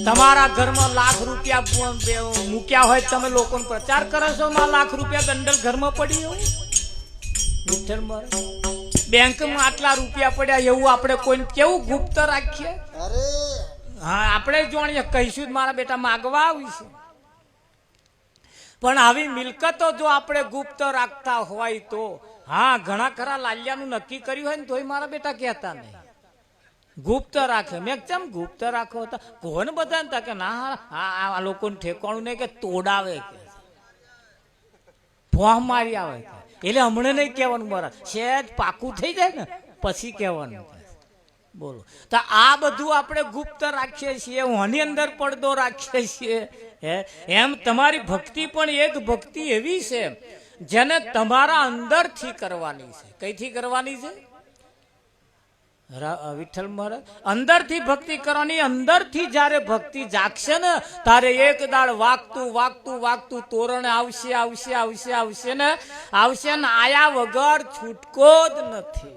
તમારા ઘરમાં લાખ રૂપિયા મૂક્યા હોય, તમે લોકોને પ્રચાર કરો છો માં લાખ રૂપિયા દંડલ ઘરમાં પડી હોય. બેંકમાં આટલા રૂપિયા પડ્યા એવું આપણે કોઈને કેવું ગુપ્ત રાખીએ? હા, આપણે જોણીએ કહીશું મારા બેટા માગવા આવીશું. પણ આવી મિલકતો જો આપણે ગુપ્ત રાખતા હોય તો, હા, ઘણા ખરા લાલિયાનું નક્કી કર્યું હોય ને તોય મારા બેટા કહેતા નહીં, ગુપ્ત રાખે. મેં કેમ ગુપ્ત રાખો હતા? કોને બધા કે ના, આ લોકોને ઠેકાણું નહીં કે તોડાવે, કે ફોહ મારી આવે, એટલે હમણાં નહીં કહેવાનું, મારા શેજ પાકું થઈ જાય ને પછી કહેવાનું. બોલો, તો આ બધું આપણે ગુપ્ત રાખીએ છીએ, આની અંદર પડદો રાખીએ છીએ. એમ તમારી ભક્તિ પણ એક ભક્તિ એવી છે જેને તમારા અંદરથી કરવાની છે. કઈથી કરવાની છે? વિઠ્ઠલ મહારાજ અંદરથી ભક્તિ કરવાની. અંદરથી જ્યારે ભક્તિ જાગશે ને તારે એક દાડ વાગતું વાગતું વાગતું તોરણ આવશે આવશે આવશે આવશે ને આવશે ને આયા વગર છૂટકો જ નથી.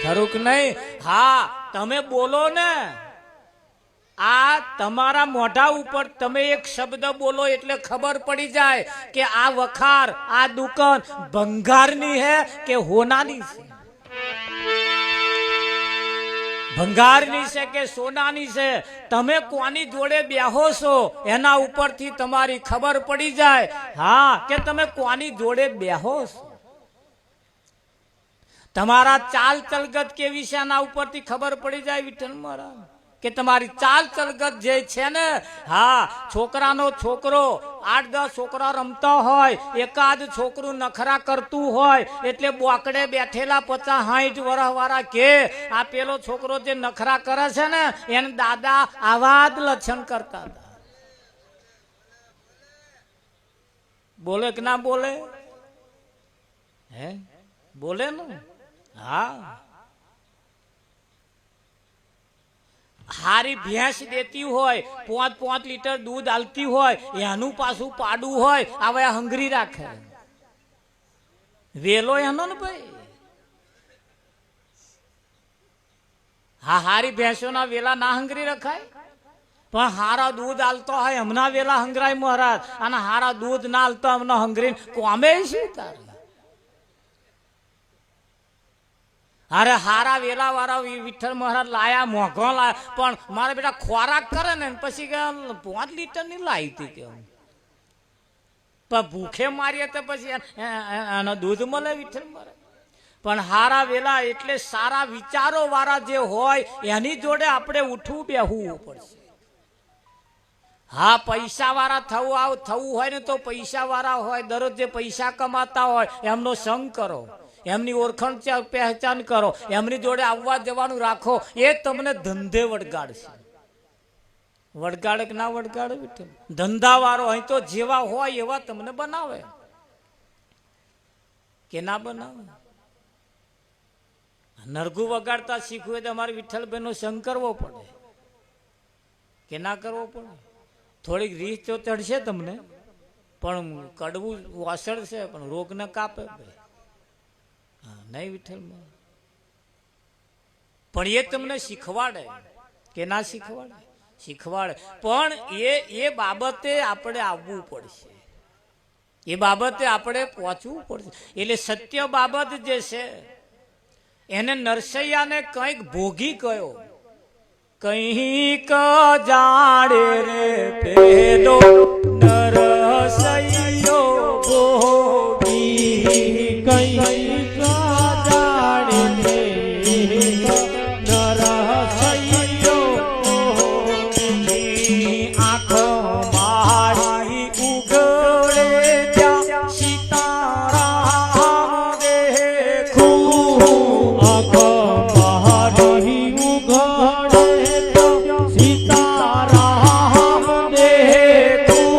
ખરું કે નહીં? હા, તમે બોલો ને, આ તમારા મોઢા ઉપર તમે એક શબ્દ બોલો એટલે ખબર પડી જાય કે આ વખાર, આ દુકાન ભંગારની હે કે હોનાની છે, ભંગારની છે કે સોનાની છે. તમે કોની જોડે બેહો છો એના ઉપરથી તમારી ખબર પડી જાય, હા, કે તમે કોની જોડે બેહો છો. તમારા ચાલ ચલગત કેવી છે એના ઉપરથી ખબર પડી જાય વિઠ્ઠલ મહારાજ, કે તમારી ચાલ ચલગત જે છે ને, હા, છોકરાનો છોકરો 8-10 છોકરા રમતા હોય, એકાદ છોકરું નખરા કરતું હોય એટલે બોકડે બેઠેલા 50-60 વર્ષ વાળા કે આ પેલો છોકરો જે નખરા કરે છે ને એને દાદા આવા જ લક્ષણ કરતા હતા. બોલે કે ના બોલે? હે, બોલે ને? હા, હારી ભેંસ દેતી હોય, 5-5 લીટર દૂધ આલતી હોય, એનું પાછું પાડું હોય, હવે હંગરી રાખે. વેલો એનો ને ભાઈ. હા, હારી ભેંસોના વેલા ના હંગરી રખાય, પણ હારા દૂધ આલતો હોય હમણાં વેલા હંગરાય મહારાજ, અને હારા દૂધ ના આલતો હમણાં હંગરી કોમે શું તારે? અરે હારા વેલા વાળા વિઠ્ઠલ મહારાજ લાયા, મોઘો લાયા, પણ મારા બેટા ખોરાક કરે ને પછી કે 5 લીટર ની લાવી હતી કે પણ ભૂખે મારીએ તો પછી એનો દૂધ મળે વિઠ્ઠલ મહારાજ. પણ હારા વેલા એટલે સારા વિચારો વાળા જે હોય એની જોડે આપણે ઉઠવું બેહવું પડશે. હા, પૈસા વાળા થવું હોય ને તો પૈસા વાળા હોય, દરરોજ જે પૈસા કમાતા હોય એમનો સંગ કરો, એમની ઓળખાણ પહેચાન કરો, એમની જોડે આવવા જવાનું રાખો, એ તમને ધંધે વળગાડશે. વળગાડે કે ના વળગાડે? ધંધા વાળો અહીં તો જેવા હોય એવા તમને બનાવે કે ના બનાવે? નરગું વગાડતા શીખવું તો અમારે વિઠ્ઠલભાઈનો સંગ કરવો પડે કે ના કરવો પડે? થોડીક રીત તો ચડશે તમને, પણ કડવું વાસળ છે પણ રોગ ને કાપે નહીં વિઠ્ઠલમાં. પણ એ તમને શીખવાડે કે ના શીખવાડે? શીખવાડે. પણ એ બાબતે આપણે આવવું પડશે, એ બાબતે આપણે પહોંચવું પડશે. એટલે સત્ય બાબત જે છે એને નરસૈયાને કંઈક ભોગી ગયો, કંઈક જાણે રે પેલો નરસૈયો ભોગી, કંઈક જાણે રે નરસૈયો ભોગી. આંખો મારી ઉઘડે ત્યાં સીતારામ દેખું, આંખો મારી ઉઘડે ત્યાં સીતારામ દેખું.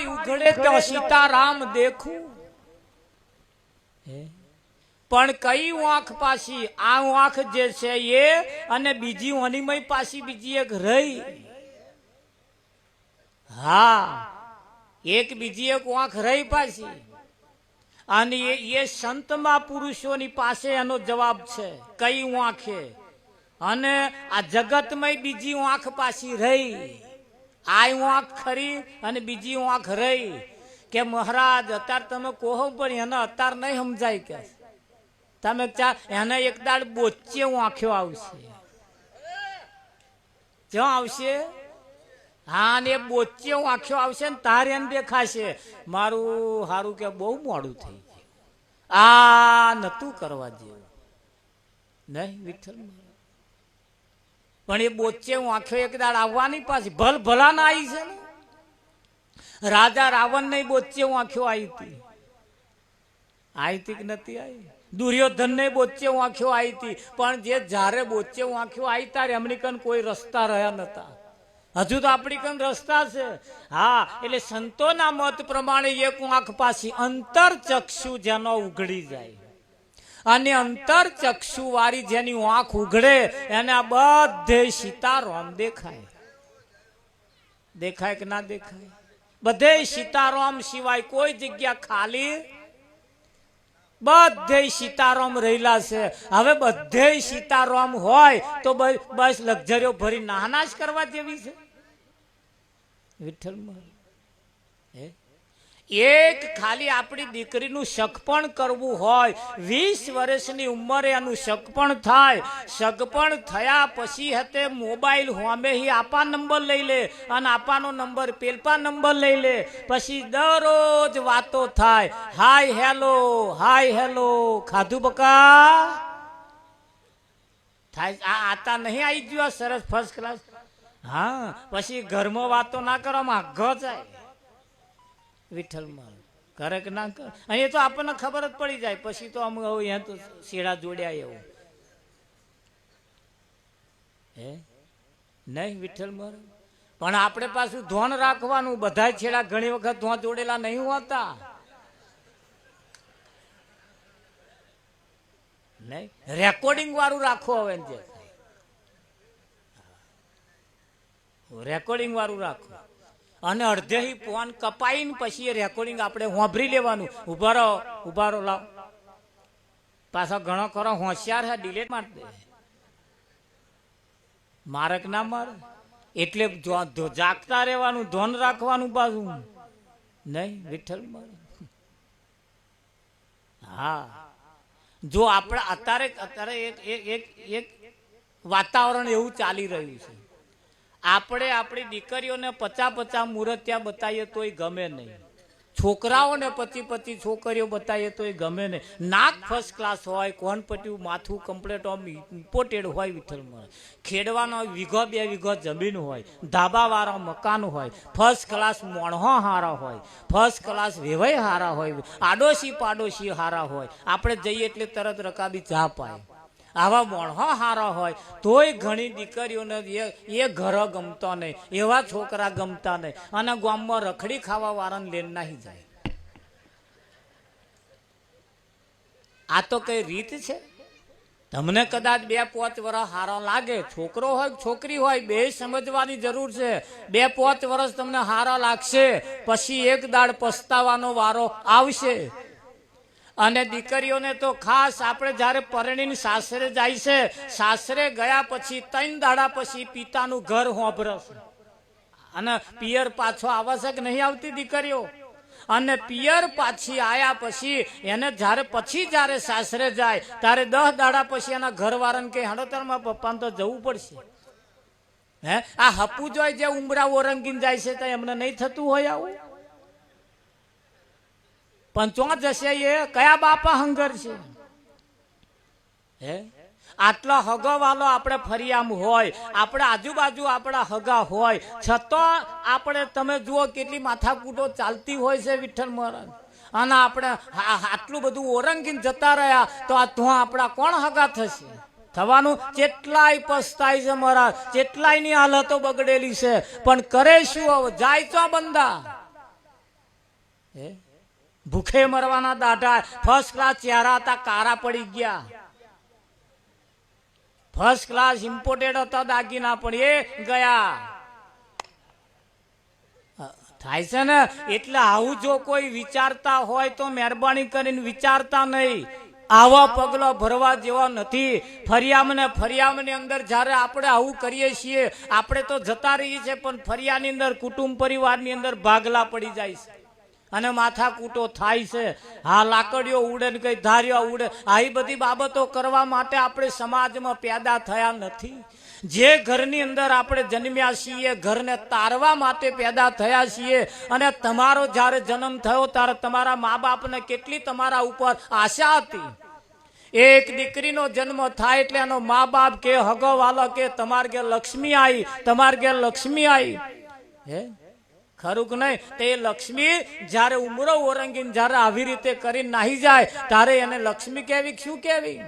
ઉઘડે તો સીતારામ દેખું, પણ કઈ આંખ પાછી? આ આંખ જે છે એ અને બીજી અનિમય પાછી બીજી એક રહી. હા, એક બીજી એક આંખ રહી પાછી. અને એ સંતમાં પુરુષોની પાસે એનો જવાબ છે કઈ આંખે. અને આ જગતમાં બીજી આંખ પાછી રહી. આ આંખ ખરી અને બીજી આંખ રહી. કે મહારાજ અત્યારે તમે કહો પણ એને અત્યારે નહીં સમજાય. કે તમે એને એક દાડ બોચે આંખ્યો આવશે. ક્યાં આવશે? હા, ને બોચે આંખ્યો આવશે ને તારે એને દેખાશે મારું હારું કે બહુ મોડું થઈ ગયું, આ નતું કરવા જેવું નહીં વિઠ્ઠલ. પણ એ બોચે આંખ્યો એક દાડ આવવાની પાછી ભલ ભલા ના આવી છે ને. રાજા રાવણ ને બોચે આંખ્યો આવી હતી. આવી હતી કે નથી આવી? દુર્યોધન ને બોચે આંખ્યો આવી હતી. પણ જે જ્યારે બોચે આંખ્યો આવી ત્યારે એમની કન કોઈ રસ્તા રહ્યા નતા. હજુ તો આપણી કન રસ્તા છે. હા, એટલે સંતોના મત પ્રમાણે એક આંખ પાછી અંતર ચક્ષુ જેનો ઉઘડી જાય, અને અંતર ચક્ષુ વાળી જેની આંખ ઉઘડે એને આ બધે સીતારામ દેખાય. દેખાય કે ના દેખાય? બધે સીતારામ સિવાય કોઈ જગ્યા ખાલી, બધે સીતારામ રહેલા છે. હવે બધે સીતારામ હોય તો બસ લક્ઝરીઓ ભરી નાના જ કરવા જેવી છે વિઠ્ઠલમાં. એક ખાલી આપણી દીકરીનું સગપણ કરવું હોય, 20 વર્ષની ઉંમરે એનું સગપણ થાય. સગપણ થયા પછી હતે મોબાઈલ હોમે આપા નંબર લઈ લે અને આપાનો નંબર પેલપા નંબર લઈ લે. પછી દરરોજ વાતો થાય, હાય હેલો, હાય હેલો, ખાધું બકા થાય. આ આતા નહીં આવી ગયો સરસ ફર્સ્ટ ક્લાસ. હા, પછી ઘરમાં વાતો ના કરવામાં ઘ જાય વિઠ્ઠલમાં. કરે કે ના કરે અહીંયા તો આપણને ખબર જ પડી જાય. પછી તો અમે અહીંયા તો શેડા જોડ્યા એવું હે નહીં વિઠ્ઠલમાં. પણ આપણે પાછું ધોન રાખવાનું. બધા છેડા ઘણી વખત ધોન જોડેલા નહીં હોતા નહીં. રેકોર્ડિંગ વાળું રાખો. હવે જે રેકોર્ડિંગ વાળું રાખો. અને અડધે ફોન કપાઈને પછી એ રેકોર્ડિંગ આપણે હોંભરી લેવાનું. ઉભા રહો, ઉભા રહો, લાવ. પાછા ઘણો ખરો હોશિયાર છે, ડિલેટ મારી દે. મારક ના મારે. એટલે જાગતા રહેવાનું, ધોન રાખવાનું પાછું નહીં વિઠ્ઠલ મારે. હા, જો આપણે અત્યારે એક વાતાવરણ એવું ચાલી રહ્યું છે. આપણે આપણી દીકરીઓને 50 મૂર્ત્યા બતાવીએ તોય ગમે નહીં. છોકરાઓને 25 છોકરીઓ બતાવીએ તોય ગમે નહીં. નાક ફર્સ્ટ ક્લાસ હોય, કોણ પટ્યું, માથું કમ્પ્લેટ આમ ઇમ્પોર્ટેડ હોય વિઠ્ઠલમાં. ખેડવાનો વીઘો 2 વીઘો જમીન હોય, ધાબાવાળા મકાન હોય, ફર્સ્ટ ક્લાસ મોણહો હારા હોય, ફર્સ્ટ ક્લાસ વેવાય હારા હોય, આડોશી પાડોશી હારા હોય. આપણે જઈએ એટલે તરત રકાબી ચા પાય. આવા મોણહો હારા હોય તોય ઘણી દીકરીઓને એ ઘર ગમતો નહીં, એવા છોકરા ગમતા નહીં, અને ગામમાં રખડી ખાવા વાળાને લઈને નાહી જાય. આ તો કઈ રીત છે? તમને કદાચ 2-5 વર્ષ હારા લાગે, છોકરો હોય છોકરી હોય બે સમજવાની જરૂર છે. 2-5 વર્ષ તમને હારા લાગશે, પછી એક દાડ પસ્તાવાનો વારો આવશે. અને દીકરીઓને તો ખાસ આપણે જ્યારે પરણીને સાસરે જાય છે, સાસરે ગયા પછી 3 દાડા પછી પિતાનું ઘર હોંભરશે. અને પિયર પાછો આવે છે કે નહીં આવતી દીકરીઓ? અને પિયર પાછી આયા પછી એને જ્યારે સાસરે જાય ત્યારે 10 દાડા પછી એના ઘરવાળાને કે હડોતરમાં પપ્પાને તો જવું પડશે. હે, આ હપુ જોઈ જે ઉમરા ઓરંગીને જાય છે તો એમને નહીં થતું હોય આવું? પણ ચો જશે એ કયા બાપા હંગર છે? હે, આટલો હગો વાલો આપણે ફરિયામ હોય, આપણે આજુબાજુ આપણા હગા હોય, છતાં આપણે તમે જુઓ કેટલી માથાકૂટો ચાલતી હોય છે વિઠ્ઠલ મહારાજ. અને આપણે આટલું બધું ઓરંગીને જતા રહ્યા તો આ તો આપણા કોણ હગા થશે? થવાનું કેટલાય પસ્તાય છે મહારાજ, કેટલાય ની હાલતો બગડેલી છે. પણ કરે શું? હવે જાય તો બંદા ભૂખે મરવાના દાઢા, ફર્સ્ટ ક્લાસ ચહેરા હતા, કારા પડી ગયા, ફર્સ્ટ ક્લાસ ઇમ્પોર્ટેડ હતા દાગીના, પણ એ ગયા. થાય છે ને. એટલે આવું જો કોઈ વિચારતા હોય તો મહેરબાની કરીને વિચારતા નહીં. આવા પગલા ભરવા જેવા નથી. ફરિયામની અંદર જ્યારે આપણે આવું કરીએ છીએ, આપણે તો જતા રહીએ છીએ, પણ ફરિયાની અંદર કુટુંબ પરિવારની અંદર ભાગલા પડી જાય છે અને માથા કૂટો થાય છે. હા, લાકડીઓ ઉડે ને કઈ ધાર્યો ઉડે. આવી બધી બાબતો કરવા માટે આપણે સમાજમાં પેદા થયા નથી. જે ઘરની અંદર આપણે જન્મ્યા છીએ, ઘરને તારવા માટે પેદા થયા છીએ. અને તમારો જ્યારે જન્મ થયો ત્યારે તમારા મા બાપને કેટલી તમારા ઉપર આશા હતી. એક દીકરીનો જન્મ થાય એટલે એનો મા બાપ કે હગો વાલો કે તમાર ઘેર લક્ષ્મી આવી, તમાર ઘેર લક્ષ્મી આવી. ખરું કે નહીં? તે લક્ષ્મી જ્યારે ઉમરો ઓરંગીને જ્યારે આવી રીતે કરી નાહી જાય ત્યારે એને લક્ષ્મી કેવી, શું કેવી?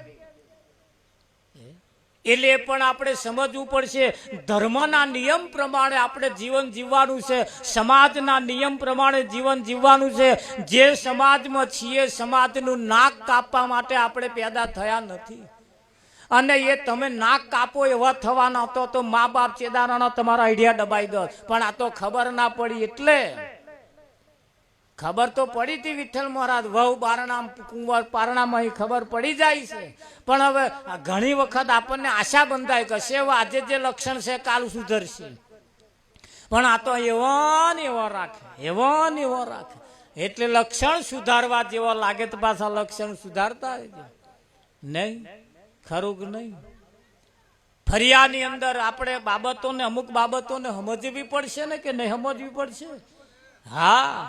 એટલે એ પણ આપણે સમજવું પડશે. ધર્મના નિયમ પ્રમાણે આપણે જીવન જીવવાનું છે, સમાજના નિયમ પ્રમાણે જીવન જીવવાનું છે. જે સમાજમાં છીએ, સમાજનું નાક કાપવા માટે આપણે પેદા થયા નથી. અને એ તમે નાક કાપો એવા થવાના તો મા બાપ ચેદારાના તમારા આઈડિયા દબાઈ દો. પણ આ તો ખબર ના પડી. એટલે ખબર તો પડી હતી વિઠ્ઠલ મહારાજ, વહુ બારણા કુંવર પારણામાં ખબર પડી જાય છે. પણ હવે ઘણી વખત આપણને આશા બંધાય કે છે આજે જે લક્ષણ છે કાલ સુધરશે. પણ આ તો એવો ને એવો રાખે, એવો ને એવો રાખે. એટલે લક્ષણ સુધારવા જેવો લાગે તો પાછા લક્ષણ સુધારતા નહીં. ખરું કે નહીં? ફરિયાની અંદર આપણે બાબતોને, અમુક બાબતોને સમજવી પડશે ને કે નહીં સમજવી પડશે? હા,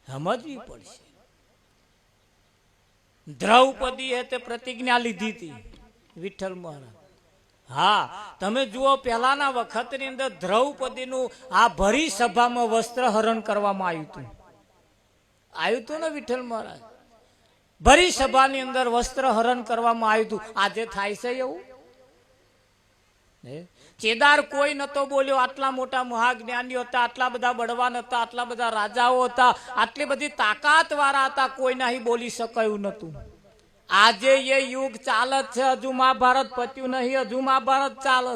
સમજવી પડશે. દ્રૌપદી એ તે પ્રતિજ્ઞા લીધી હતી વિઠ્ઠલ મહારાજ. હા, તમે જુઓ પહેલાના વખતની અંદર દ્રૌપદીનું આ ભરી સભામાં વસ્ત્ર હરણ કરવામાં આવ્યું હતું ને વિઠ્ઠલ મહારાજ. ભરી સભાની અંદર વસ્ત્ર હરણ કરવામાં આવ્યું હતું. આજે થાય છે એવું? ચેદાર કોઈ નતો બોલ્યો. આટલા મોટા મહાજ્ઞાનીઓ હતા, આટલા બધા બળવાન હતા, આટલા બધા રાજાઓ હતા, આટલી બધી તાકાત વાળા હતા, કોઈ નહીં બોલી શકાયું નતું. આજે એ યુગ ચાલે છે. હજુ મહાભારત પત્યું નહીં, હજુ મહાભારત ચાલે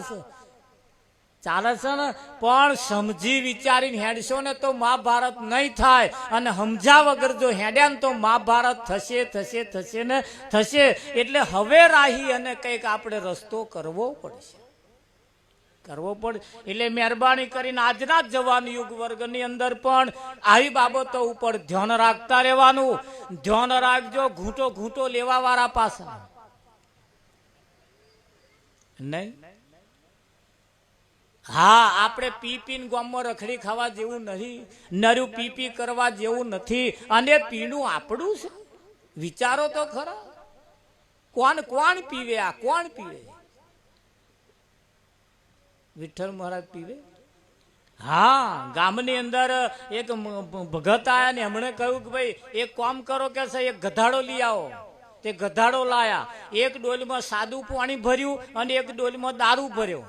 છે ને. પણ સમજી વિચારીને હેડશો ને તો મહાભારત નહીં થાય. અને સમજા વગર જો હેડ્યા ને તો મહાભારત થશે ને થશે. એટલે હવે રાહી અને કંઈક આપણે રસ્તો કરવો પડશે. એટલે મહેરબાની કરીને આજના જવાન યુગ વર્ગની અંદર પણ આવી બાબતો ઉપર ધ્યાન રાખતા રહેવાનું. ધ્યાન રાખજો. ઘૂંટો લેવા વાળા પાછા નહીં. હા, આપણે પીને ગામમાં રખડી ખાવા જેવું નહીં, નરું પી કરવા જેવું નથી. અને પીણું આપણું છે. વિચારો તો ખરા. કોણ પીવે? આ કોણ પીવે? વિઠ્ઠલ મહારાજ પીવે. હા, ગામની અંદર એક ભગત આયા ને એમણે કહ્યું કે ભાઈ એક કામ કરો કે છે, એક ગધાડો લઈ આવો. તે ગધાડો લાયા. એક ડોલમાં સાદું પાણી ભર્યું અને એક ડોલમાં દારૂ ભર્યો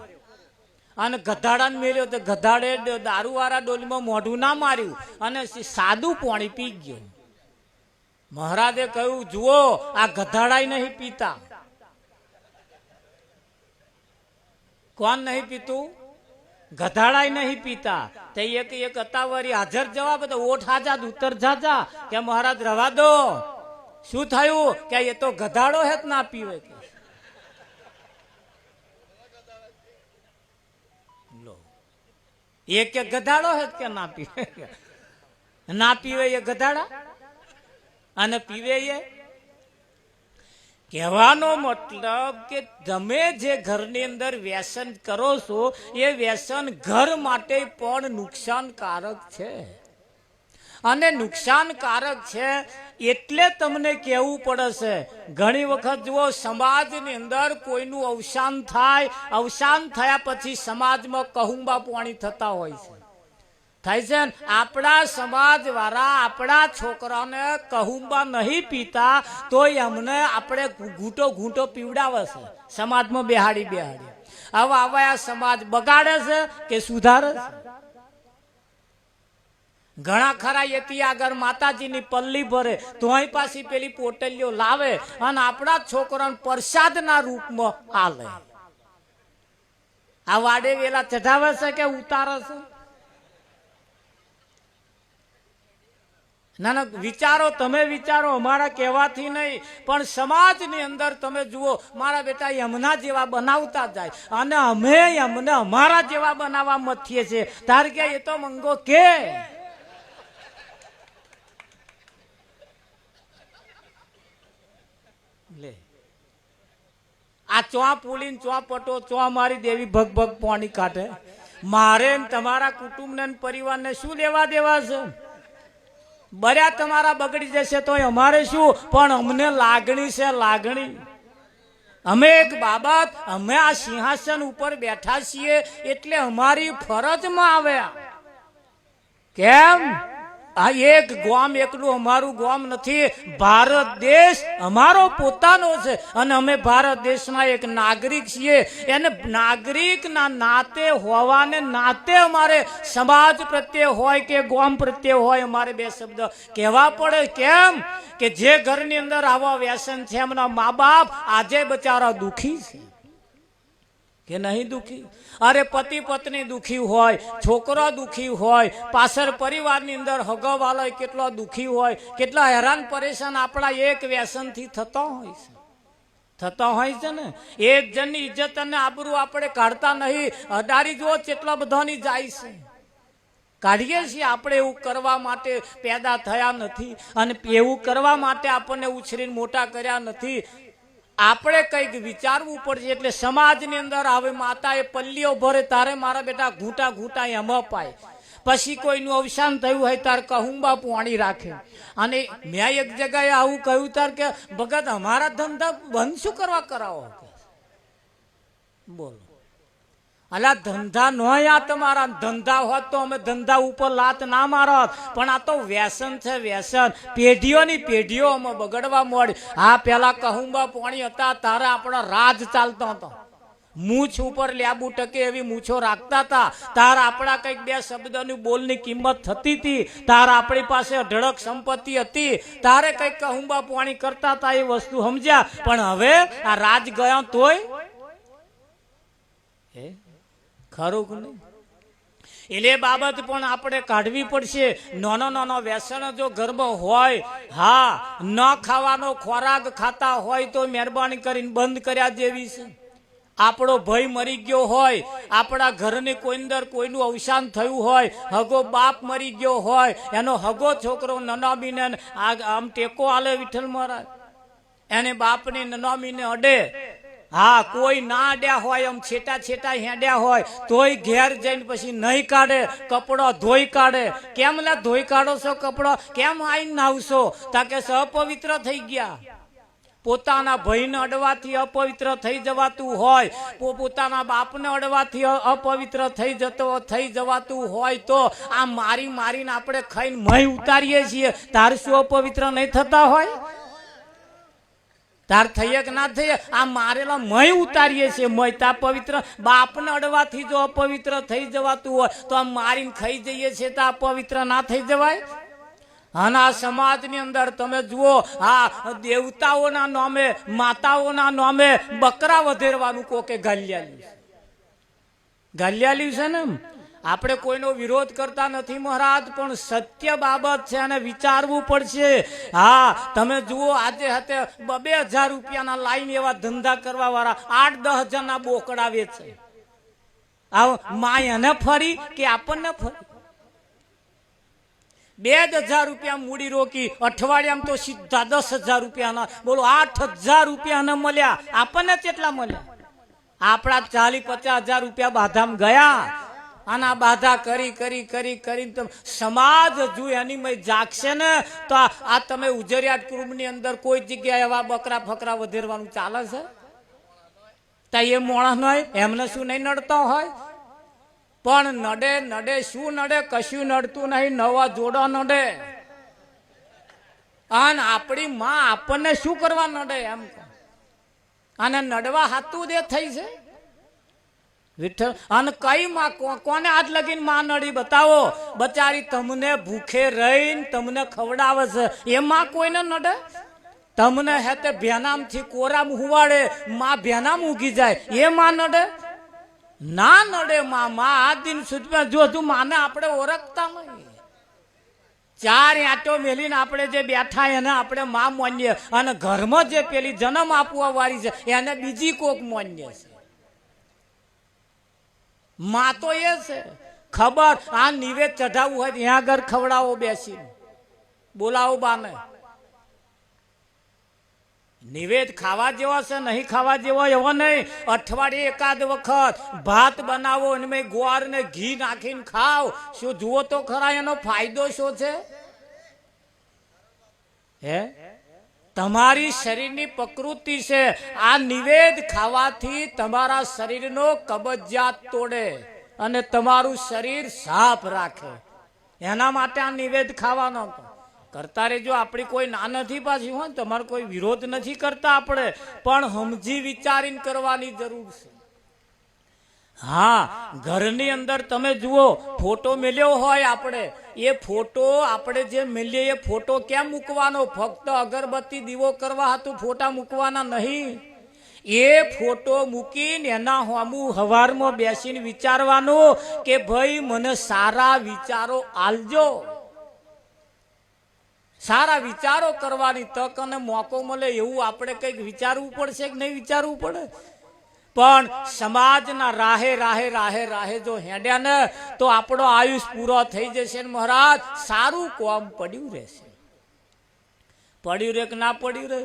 અને ગધાડાને મેલ્યો. તો ગધાડે દારૂ વાળા ડોલમાં મોઢું ના માર્યું અને સાદું પાણી પી ગયો. મહારાજે કહ્યું, જુઓ આ ગધાડાય નહીં પીતા. કોણ નહીં પીતું? ગધાડાય નહીં પીતા. તે એક અતાવરી હાજર જવાબ હતો, ઓઠ હાજા ઉત્તર જાજા કે મહારાજ રવા દો. શું થયું? કે એ તો ગધાડો હે ના પીવે. એ કે ગધાડો હે કે ના પીવે? ના પીવે એ ગધાડા અને પીવે એ. કહેવાનો મતલબ કે તમે જે ઘરની અંદર વ્યસન કરો છો એ વ્યસન ઘર માટે પણ નુકસાનકારક છે. અને નુકસાનકારક છે એટલે તમને કહેવું પડે છે. ઘણી વખત જુઓ સમાજની અંદર કોઈનું અવસાન થાય, અવસાન થયા પછી સમાજમાં કહુંબા પાણી થતા હોય છે. થાય છે ને? આપણા સમાજ વાળા આપણા છોકરાને કહુંબા નહીં પીતા તોય અમને આપણે ઘૂંટો પીવડાવે છે સમાજમાં બેહાડી. હવે આવા સમાજ બગાડે છે કે સુધારે છે? ઘણા ખરા એથી આગળ માતાજીની પલ્લી ભરે તોય પાછી પેલી પોટલીઓ લાવે અને આપણા છોકરાને પ્રસાદના રૂપમાં આલે. આ વાડે વેલા ચઢાવે છે કે ઉતારે છે? ના ના, વિચારો, તમે વિચારો, અમારા કહેવાથી નહીં, પણ સમાજની અંદર તમે જુઓ, મારા બેટા એમના જેવા બનાવતા જાય અને અમે એમને અમારા જેવા બનાવવા મથીએ છીએ. તાર કે એ તો મંગો કે લે આ ચો પુલીન ચો પટો ચો મારી દેવી ભગ ભગ પાણી કાઢે. મારે તમારા કુટુંબને પરિવારને શું લેવા દેવા છે? બર્યા તમારા બગડી જશે તો અમારે શું, પણ અમને લાગણી છે, લાગણી. અમે એક બાબત, અમે આ સિંહાસન ઉપર બેઠા છીએ એટલે અમારી ફરજમાં આવ્યા. કેમ? આ એક ગામ એકલું અમારું ગામ નથી, ભારત દેશ અમારો પોતાનો છે અને અમે ભારત દેશના એક નાગરિક છીએ. એને નાગરિકના નાતે હોવાને નાતે અમારે સમાજ પ્રત્યે હોય કે ગામ પ્રત્યે હોય અમારે બે શબ્દ કહેવા પડે. કેમ કે જે ઘરની અંદર આવા વ્યસન છે એમના મા બાપ આજે બચારા દુખી છે કે નહીં દુખી? અરે પતિ પત્ની દુખી હોય, છોકરો દુખી હોય, પાછળ પરિવારની અંદર હગવાલો કેટલો દુખી હોય, કેટલા હેરાન પરેશાન આપણા એક વ્યસનથી થતો હોય છે ને. એક જણની ઇજ્જત અને આબરૂ આપણે કાઢતા નહીં, અડારી જુઓ કેટલા બધાની જાય છે. કાઢીએ છીએ આપણે. એવું કરવા માટે પેદા થયા નથી અને એવું કરવા માટે આપણને ઉછરીને મોટા કર્યા નથી. આપણે કંઈક વિચારવું પડશે. એટલે સમાજની અંદર હવે માતાએ પલ્લીઓ ભરે તારે મારા બેટા ઘૂંટા ઘૂંટા એમ અપાય. પછી કોઈનું અવસાન થયું હોય તાર કહુંબા પાણી રાખે. અને મેં એક જગ્યાએ આવું કહ્યું તાર કે ભગત અમારા ધંધા બંધ શું કરવા કરાવો? બોલો, અલા ધંધા નો આ તમારા ધંધા હોત તો અમે ધંધા ઉપર લાત ના મારત, પણ આ તો વ્યસન છે, વ્યસન. પેઢીઓની પેઢીઓ અમે બગડવા મળી. હા, પેલા કહુંબા પાણી હતા તારે આપણો રાજ ચાલતો હતો. મૂછ ઉપર લેબુ ટકે એવી મૂછો રાખતા હતા. તાર આપણા કંઈક બે શબ્દની બોલની કિંમત થતી હતી. તાર આપણી પાસે અઢળક સંપત્તિ હતી. તારે કંઈક કહુંબા પાણી કરતા હતા, એ વસ્તુ સમજ્યા. પણ હવે આ રાજ ગયા તોય ખરું કે નહીં? એટલે બાબત પણ આપણે કાઢવી પડશે. નાનો નાનો વ્યસન જો ઘરમાં હોય, હા, ન ખાવાનો ખોરાક ખાતા હોય તો મહેરબાની કરીને બંધ કર્યા જેવી છે. આપણો ભય મરી ગયો હોય, આપણા ઘરની કોઈ અંદર કોઈનું અવસાન થયું હોય, હગો બાપ મરી ગયો હોય, એનો હગો છોકરો નનામીને આમ ટેકો આલે વિઠ્ઠલ મહારાજ, એને બાપની નનામીને અડે. હા, કોઈ ના અડ્યા હોય, આમ છેટા છેટા હેડ્યા હોય તોય ઘેર જઈને પછી નહીં કાઢે, કપડો ધોઈ કાઢે. કેમ લે ધોઈ કાઢો છો કપડો? કેમ આઈને નાવશો? તાકે અપવિત્ર થઈ ગયા. પોતાના ભાઈને અડવાથી અપવિત્ર થઈ જવાતું હોય, પોતાના બાપને અડવાથી અપવિત્ર થઈ જવાતું હોય તો આ મારી મારીને આપણે ખાઈને મય ઉતારીએ છીએ. તાર શું અપવિત્ર નહીં થતા હોય? તાર થઈએ કે ના થઈએ? આ મારેલા મય ઉતારીએ છીએ. મય તા પવિત્ર. બાપને અડવાથી જો અપવિત્ર થઈ જવાતું હોય તો આ મારીને ખાઈ જઈએ છીએ તો અપવિત્ર ના થઈ જવાય? અને આ સમાજની અંદર તમે જુઓ, આ દેવતાઓના નામે, માતાઓના નામે બકરા વધેરવાનું કોકે ગાલ્યાલ્યું છે ને. આપણે કોઈનો વિરોધ કરતા નથી મહારાજ, પણ સત્ય બાબત છે અને વિચારવું પડશે. હા, તમે જુઓ આજે હતે 2,000 રૂપિયાના લાઈન એવા ધંધા કરવા વાળા 8-10 ના બોકડા વેચે. આ માય એને ફરી કે આપણને ફરી? 2,000 રૂપિયા મૂડી રોકી અઠવાડિયામાં તો સીધા 10,000 રૂપિયાના, બોલો 8,000 રૂપિયાના મળ્યા. આપણને કેટલા મળ્યા? આપણા 40-50,000 રૂપિયા બાધામાં ગયા. અને આ બાધા કરી કરી કરી કરીને સમાજ જો એની મય જાગશે ને તો આ તમે ઉજરિયાટ કુટુંબની અંદર કોઈ જગ્યાએ એવા બકરા ફકરા વધેરવાનું ચાલે છે? તો એ મોણસ હોય એમને શું નહીં નડતો હોય? પણ નડે શું નડે? કશું નડતું નહીં. નવા જોડો નડે. અને આપણી માં આપણને શું કરવા નડે એમ? અને નડવા હાથું દે થઈ છે. વિઠ્ઠલ અને કઈ માં કોને હાથ લગીને માં નડી બતાવો? બચારી તમને ભૂખે રહીને તમને ખવડાવે છે એ માં કોઈને નડે? તમને હે તે ભેનામથી કોરામ હુવાડે માં ભેનામ ઉગી જાય એ માં નડે? ના નડે માં. આ દિન સુધી જો તું માને આપણે ઓળખતા નહીં. ચાર આંટો મેલીને આપણે જે બેઠા એને આપણે માં માનીએ અને ઘરમાં જે પેલી જન્મ આપવા વાળી છે એને બીજી કોક માનીએ છે. માં તો એ છે ખબર આ નિવેદ ચઢાવવું હોય ત્યાં આગળ ખવડાવો બેસીને બોલાવો બાને. નિવેદ ખાવા જેવા છે નહીં ખાવા જેવા એવો નહીં. અઠવાડિયે એકાદ વખત ભાત બનાવો અને મેં ગોળ ને ઘી નાખીને ખાવ. શું જુઓ તો ખરા એનો ફાયદો શું છે? હે તમારી શરીરની પ્રકૃતિ છે. આ નિવેદ ખાવાથી તમારા શરીરનો કબજિયાત તોડે અને તમારું શરીર સાફ રાખે. એના માટે આ નિવેદ ખાવાનો કરતા રહેજો. આપણી કોઈ ના નથી પાછી હોય તમારો કોઈ વિરોધ નથી કરતા આપણે, પણ સમજી વિચારીને કરવાની જરૂર છે. હા, ઘરની અંદર તમે જુઓ ફોટો મેલ્યો હોય આપણે, એ ફોટો આપણે જે મેલીએ એ ફોટો કેમ મૂકવાનો? ફક્ત અગરબત્તી દીવો કરવા હતું ફોટા મૂકવાના નહીં. એ ફોટો મૂકીને એના સામું હવારમાં બેસીને વિચારવાનું કે ભાઈ મને સારા વિચારો આલજો. સારા વિચારો કરવાની તક અને મોકો મળે એવું આપણે કંઈક વિચારવું પડશે કે નહીં વિચારવું પડે? પણ સમાજના રાહે રાહે રાહે રાહે જો હેડ્યા ને તો આપણો આયુષ પૂરો થઈ જશે ને મહારાજ સારું કોમ પડ્યું રહેશે. પડ્યું રે કે ના પડ્યું રે?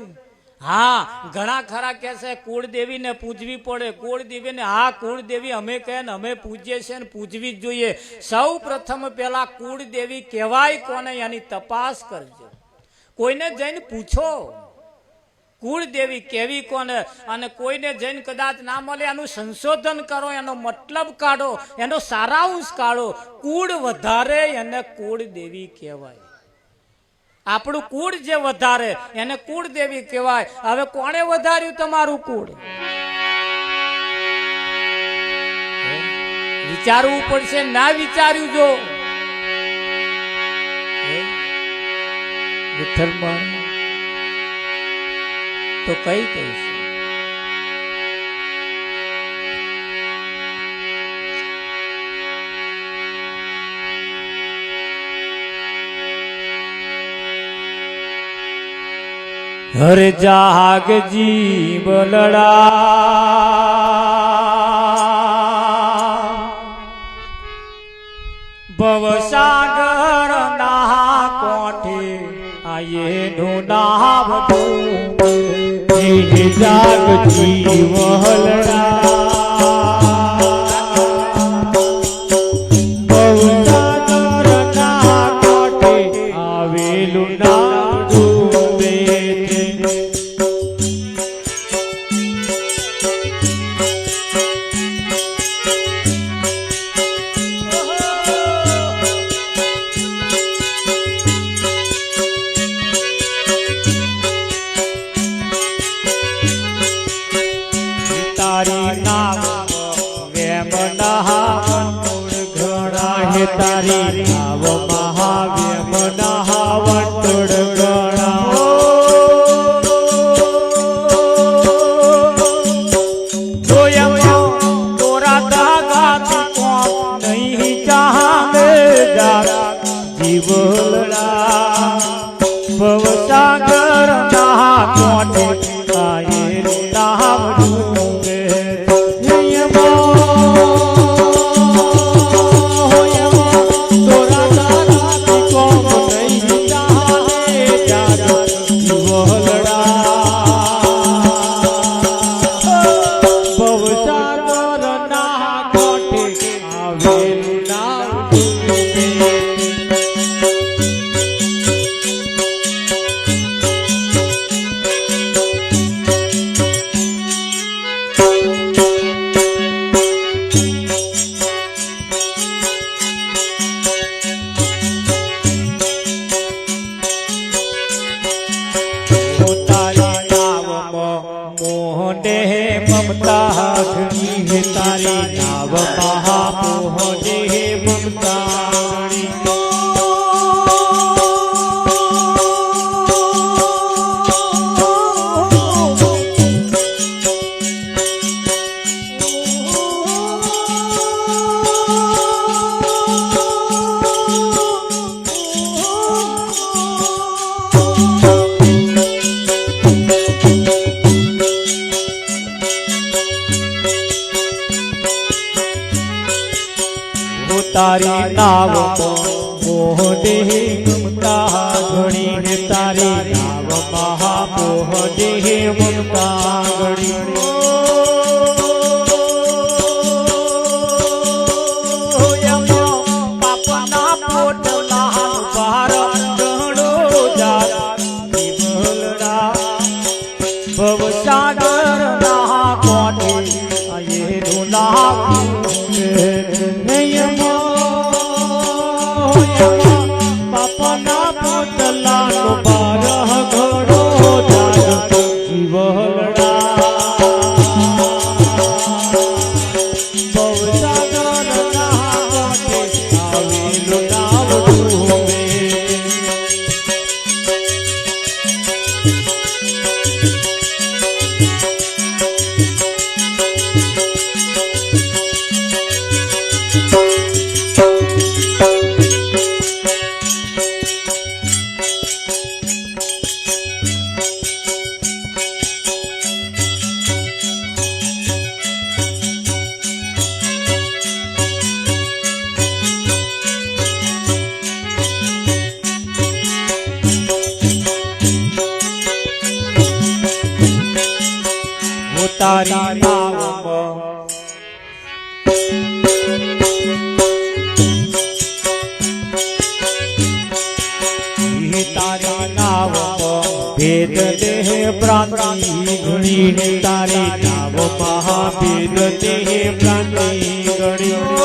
હા, ઘણા ખરા કહે છે કુળદેવીને પૂજવી પડે. કુળદેવીને હા કુળદેવી અમે કહે ને અમે પૂજીએ છીએ ને પૂજવી જ જોઈએ. સૌ પ્રથમ પેલા કુળદેવી કહેવાય કોને એની તપાસ કરજો. કોઈને જઈને પૂછો કુળદેવી કેવી કોને, અને કોઈને જઈને કદાચ ના મળે એનું સંશોધન કરો, એનો મતલબ કાઢો, એનો સારાંશ કાઢો. કુળ વધારે એને કુળદેવી કહેવાય. આપણું કુળ જે વધારે એને કુળદેવી કહેવાય. હવે કોણે વધાર્યું તમારું કુળ? વિચારવું પડશે. ના વિચાર્યું જો વિઠ્ઠલ તો કઈ કહીશ? હર જાગજી બલડા ભવસાગર ના કોઠે આયેનું નામ જાગજી વહલડા ભવસાગર ના કોઠે આવેલું નામ તારી નાવ મહાવ્યમ નહાવટોડ ગણા તોરા દાગાથી કોમ નહીં ચાહે જીવડા ભવસાગર ના કોઠે આયે નાવડું મોહે મમતા ઘણી હે તારી નાવ મહામોહ દેહ મમતા ઘણી પાપના પોટલા ભાર ઘણો જાત વિમલડા ભવસાગર ના કોટે આયે રૂલા બાપાના પોટલાનો બારહ ઘણો જાત જીવલડા ભવસાગરના કોટે આવેલું નાવડું તારી નાવમાં તારી નાવમાં ભેદ દેહ પ્રાંતિ ઘણી તારી નાવમાં ભેદ દેહ પ્રાંતિ ઘણી